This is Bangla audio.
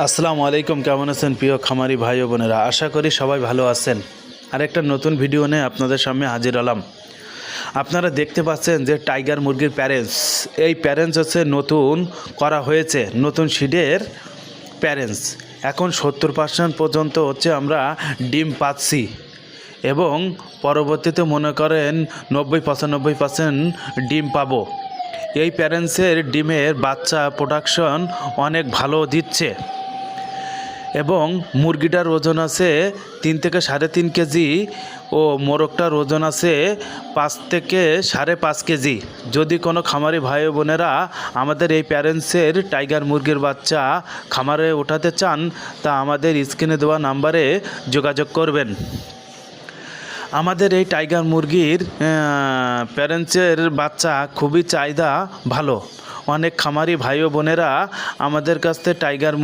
আসসালামু আলাইকুম, কেমন আছেন প্রিয় খামারি ভাই ও বোনেরা? আশা করি সবাই ভালো আছেন। আর একটা নতুন ভিডিও নিয়ে আপনাদের সামনে হাজির হলাম। আপনারা দেখতে পাচ্ছেন যে টাইগার মুরগির প্যারেন্টস, এই প্যারেন্টস হচ্ছে নতুন করা হয়েছে, নতুন সিডের প্যারেন্টস। এখন 70% পর্যন্ত হচ্ছে আমরা ডিম পাচ্ছি এবং পরবর্তীতে মনে করেন 90-95% ডিম পাবো। এই প্যারেন্টসের ডিমের বাচ্চা প্রোডাকশন অনেক ভালো দিচ্ছে এবং মুরগিটার ওজন আছে 3 থেকে 3.5 কেজি ও মোরগটার ওজন আছে 5 থেকে 5.5 কেজি। যদি কোনো খামারি ভাই বোনেরা আমাদের এই প্যারেন্টসের টাইগার মুরগির বাচ্চা খামারে ওঠাতে চান, তা আমাদের স্ক্রিনে দেওয়া নাম্বারে যোগাযোগ করবেন। আমাদের এই টাইগার মুরগির প্যারেন্টসের বাচ্চা খুবই চাহিদা ভালো। অনেক খামারি ভাই বোনেরা আমাদের কাছ থেকে টাইগার